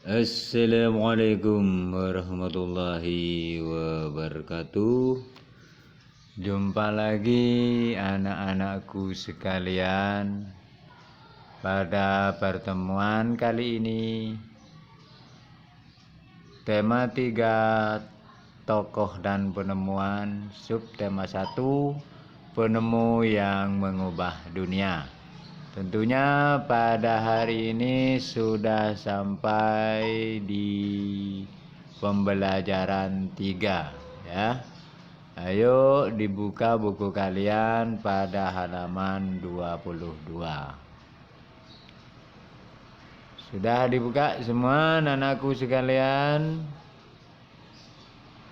Assalamualaikum warahmatullahi wabarakatuh. Jumpa lagi anak-anakku sekalian. Pada pertemuan kali ini tema 3 tokoh dan penemuan, subtema 1 penemu yang mengubah dunia. Tentunya pada hari ini sudah sampai di pembelajaran 3 ya. Ayo dibuka buku kalian pada halaman 22. Sudah dibuka semua anak-anakku sekalian?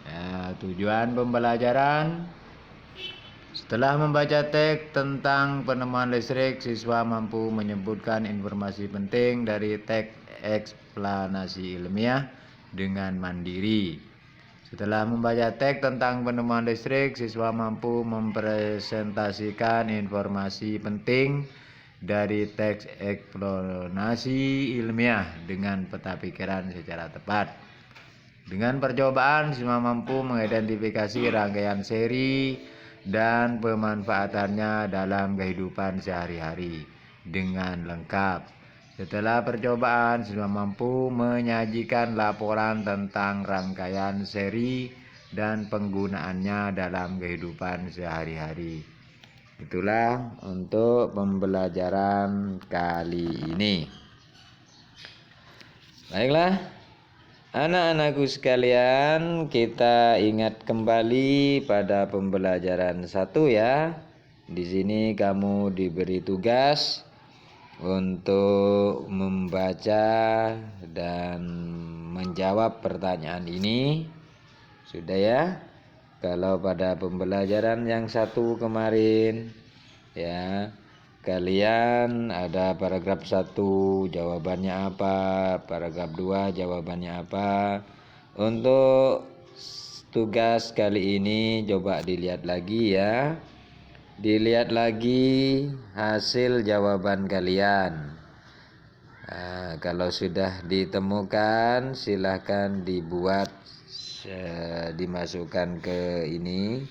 Ya, tujuan pembelajaran: setelah membaca teks tentang penemuan listrik, siswa mampu menyebutkan informasi penting dari teks eksplanasi ilmiah dengan mandiri. Setelah membaca teks tentang penemuan listrik, siswa mampu mempresentasikan informasi penting dari teks eksplanasi ilmiah dengan peta pikiran secara tepat. Dengan percobaan, siswa mampu mengidentifikasi rangkaian seri dan pemanfaatannya dalam kehidupan sehari-hari dengan lengkap. Setelah percobaan, siswa mampu menyajikan laporan tentang rangkaian seri dan penggunaannya dalam kehidupan sehari-hari. Itulah untuk pembelajaran kali ini. Baiklah, anak-anakku sekalian, kita ingat kembali pada pembelajaran 1 ya. Di sini kamu diberi tugas untuk membaca dan menjawab pertanyaan ini. Sudah ya? Kalau pada pembelajaran yang 1 kemarin ya, kalian ada paragraf 1 jawabannya apa, paragraf 2 jawabannya apa. Untuk tugas kali ini coba dilihat lagi ya. Dilihat lagi hasil jawaban kalian. Nah, kalau sudah ditemukan silahkan dibuat, dimasukkan ke ini.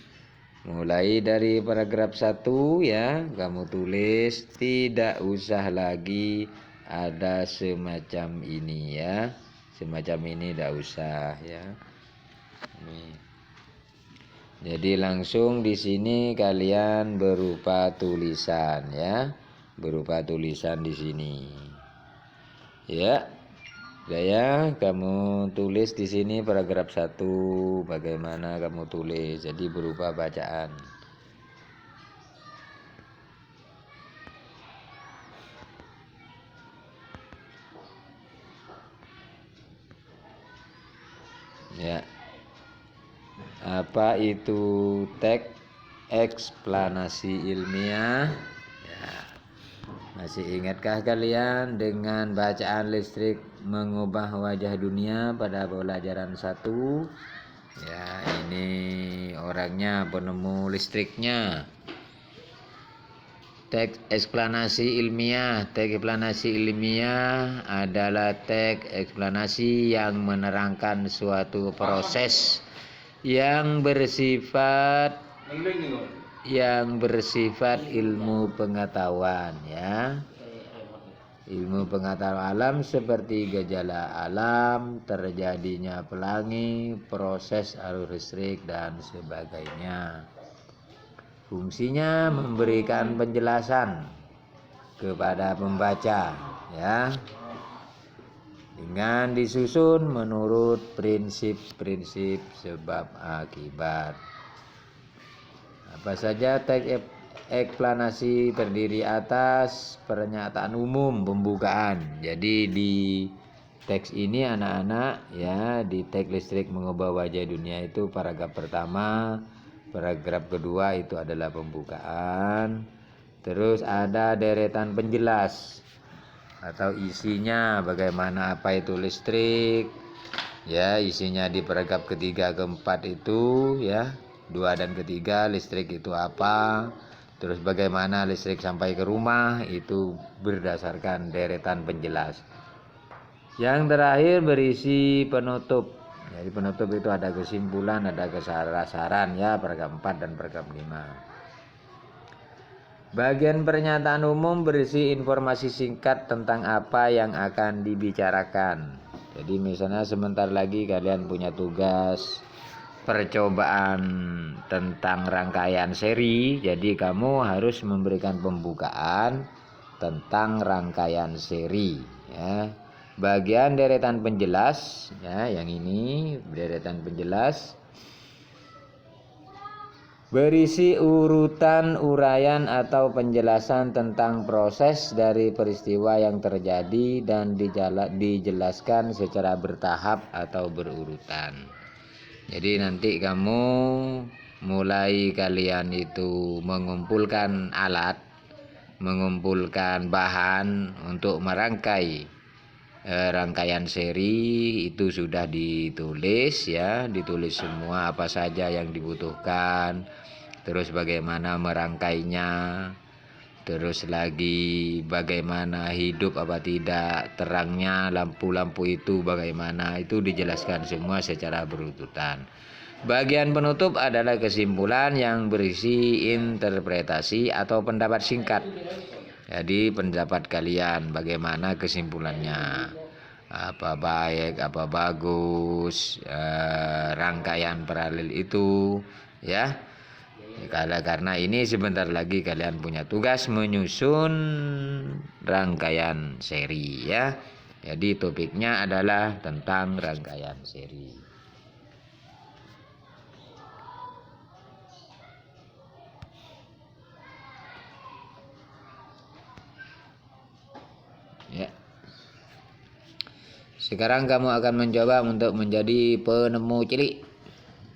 Mulai dari paragraf 1 ya, kamu tulis, tidak usah lagi ada semacam ini ya. Semacam ini tidak usah ya. Ini. Jadi langsung di sini kalian berupa tulisan ya. Berupa tulisan di sini. Ya. Saya kamu tulis di sini paragraf 1 bagaimana kamu tulis. Jadi berupa bacaan. Ya. Apa itu teks eksplanasi ilmiah? Ya. Masih ingatkah kalian dengan bacaan listrik mengubah wajah dunia pada pelajaran 1? Ya, ini orangnya, penemu listriknya. Teks eksplanasi ilmiah. Teks eksplanasi ilmiah adalah teks eksplanasi yang menerangkan suatu proses yang bersifat ilmu pengetahuan ya. Ilmu pengetahuan alam seperti gejala alam, terjadinya pelangi, proses arus listrik dan sebagainya. Fungsinya memberikan penjelasan kepada pembaca ya, dengan disusun menurut prinsip-prinsip sebab akibat. Apa saja teks eksplanasi? Terdiri atas pernyataan umum, pembukaan. Jadi di teks ini anak-anak ya, di teks listrik mengubah wajah dunia itu paragraf pertama, paragraf kedua itu adalah pembukaan. Terus ada deretan penjelas atau isinya, bagaimana apa itu listrik ya, isinya di paragraf ketiga keempat itu ya, 2 dan ketiga listrik itu apa, terus bagaimana listrik sampai ke rumah, itu berdasarkan deretan penjelas. Yang terakhir berisi penutup. Jadi penutup itu ada kesimpulan, ada kesaran ya, paragraf 4 dan paragraf 5. Bagian pernyataan umum berisi informasi singkat tentang apa yang akan dibicarakan. Jadi misalnya sebentar lagi kalian punya tugas percobaan tentang rangkaian seri, jadi kamu harus memberikan pembukaan tentang rangkaian seri ya. Bagian deretan penjelas ya, yang ini deretan penjelas berisi urutan uraian atau penjelasan tentang proses dari peristiwa yang terjadi dan dijelaskan secara bertahap atau berurutan. Jadi nanti kamu mulai kalian itu mengumpulkan alat, mengumpulkan bahan untuk merangkai rangkaian seri itu sudah ditulis ya, ditulis semua apa saja yang dibutuhkan, terus bagaimana merangkainya, terus lagi bagaimana hidup apa tidak, terangnya lampu-lampu itu bagaimana, itu dijelaskan semua secara berurutan. Bagian penutup adalah kesimpulan yang berisi interpretasi atau pendapat singkat. Jadi pendapat kalian bagaimana kesimpulannya, apa baik, apa bagus rangkaian paralel itu ya. Karena ini sebentar lagi kalian punya tugas menyusun rangkaian seri ya. Jadi topiknya adalah tentang rangkaian seri. Ya. Sekarang kamu akan mencoba untuk menjadi penemu cilik.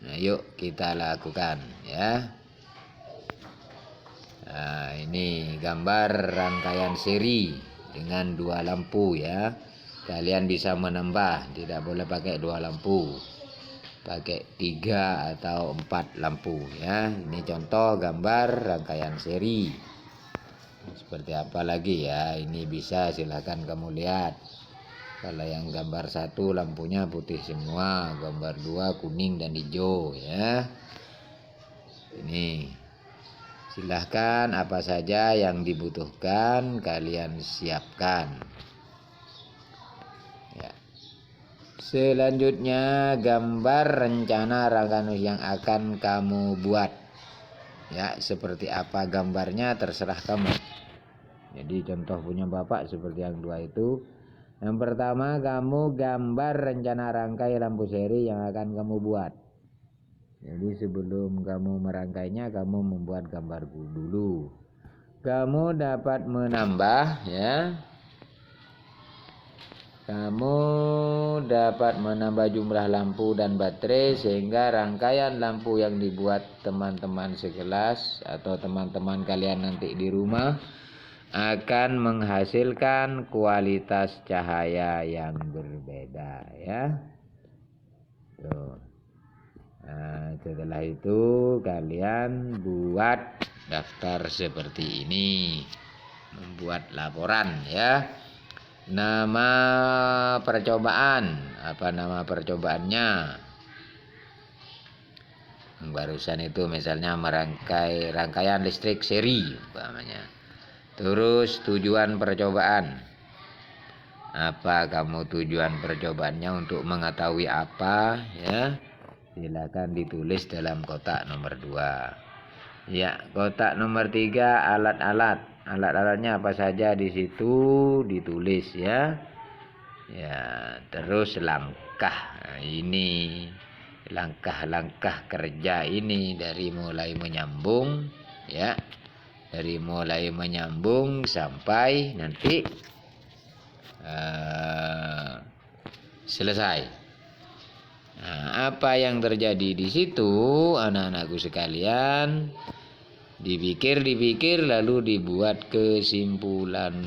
Nah, yuk kita lakukan ya. Nah, ini gambar rangkaian seri dengan 2 lampu ya. Kalian bisa menambah, tidak boleh pakai 2 lampu. Pakai 3 atau 4 lampu ya. Ini contoh gambar rangkaian seri. Seperti apa lagi ya, ini bisa silakan kamu lihat. Kalau yang gambar 1 lampunya putih semua, gambar 2 kuning dan hijau ya. Ini silahkan apa saja yang dibutuhkan kalian siapkan ya. Selanjutnya gambar rencana rangkaian yang akan kamu buat ya. Seperti apa gambarnya terserah kamu. Jadi contoh punya bapak seperti yang 2 itu. Yang pertama kamu gambar rencana rangkai lampu seri yang akan kamu buat. Jadi sebelum kamu merangkainya kamu membuat gambar dulu. Kamu dapat menambah ya. Kamu dapat menambah jumlah lampu dan baterai sehingga rangkaian lampu yang dibuat teman-teman sekelas atau teman-teman kalian nanti di rumah akan menghasilkan kualitas cahaya yang berbeda ya. Tuh. Nah, setelah itu kalian buat daftar seperti ini, membuat laporan ya. Nama percobaan, apa nama percobaannya? Barusan itu misalnya rangkaian listrik seri umpamanya. Terus tujuan percobaan. Apa kamu tujuan percobaannya untuk mengetahui apa ya? Silakan ditulis dalam kotak nomor 2. Ya, kotak nomor 3 alat-alat. Alat-alatnya apa saja di situ ditulis ya. Ya, terus langkah. Nah, ini langkah-langkah kerja ini dari mulai menyambung ya. Dari mulai menyambung sampai nanti selesai. Nah, apa yang terjadi di situ anak-anakku sekalian, dipikir lalu dibuat kesimpulan.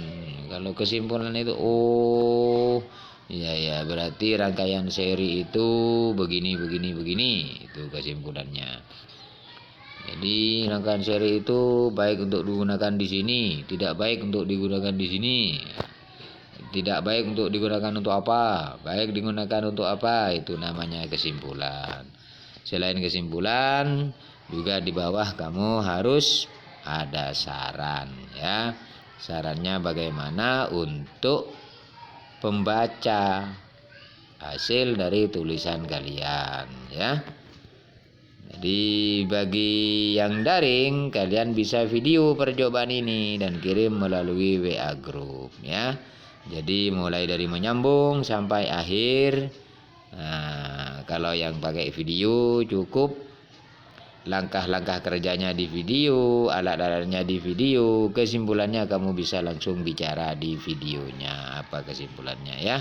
Kalau kesimpulan itu ya berarti rangkaian seri itu begini itu kesimpulannya. Jadi rangkaian seri itu baik untuk digunakan di sini, tidak baik untuk digunakan di sini. tidak baik untuk digunakan untuk apa, baik digunakan untuk apa, itu namanya kesimpulan. Selain kesimpulan, juga di bawah kamu harus ada saran ya. Sarannya bagaimana untuk pembaca hasil dari tulisan kalian ya. Jadi bagi yang daring, kalian bisa video percobaan ini dan kirim melalui WA group ya. Jadi mulai dari menyambung sampai akhir. Nah, kalau yang pakai video cukup langkah-langkah kerjanya di video, alat-alatnya di video, kesimpulannya kamu bisa langsung bicara di videonya apa kesimpulannya ya.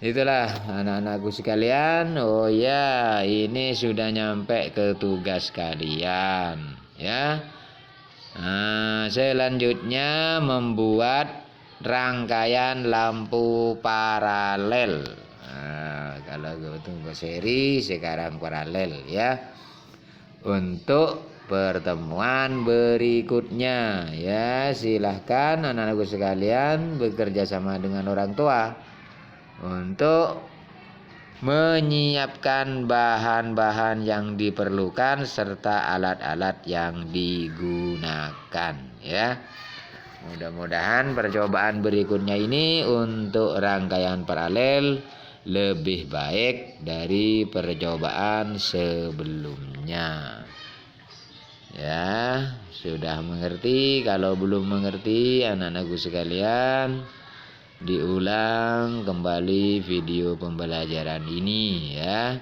Itulah anak-anakku sekalian. Oh ya, ini sudah nyampe ke tugas kalian ya. Nah, selanjutnya membuat rangkaian lampu paralel. Nah, kalau tunggu seri, sekarang paralel ya. Untuk pertemuan berikutnya ya, silahkan anak-anakku sekalian bekerja sama dengan orang tua untuk menyiapkan bahan-bahan yang diperlukan serta alat-alat yang digunakan ya. Mudah-mudahan percobaan berikutnya ini untuk rangkaian paralel lebih baik dari percobaan sebelumnya. Ya, sudah mengerti? Kalau belum mengerti anak-anakku sekalian, diulang kembali video pembelajaran ini ya.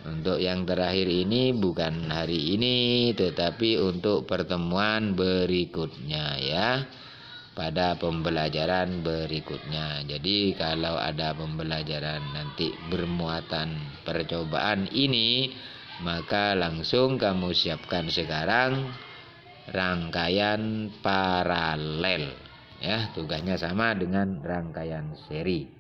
Untuk yang terakhir ini bukan hari ini, tetapi untuk pertemuan berikutnya ya, pada pembelajaran berikutnya. Jadi kalau ada pembelajaran nanti bermuatan percobaan ini, maka langsung kamu siapkan sekarang rangkaian paralel ya, tugasnya sama dengan rangkaian seri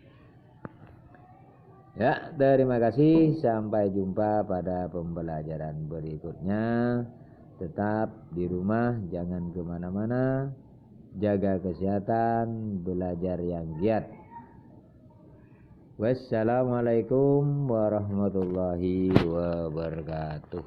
ya. Terima kasih, sampai jumpa pada pembelajaran berikutnya. Tetap di rumah, jangan kemana-mana, jaga kesehatan, belajar yang giat. Wassalamualaikum warahmatullahi wabarakatuh.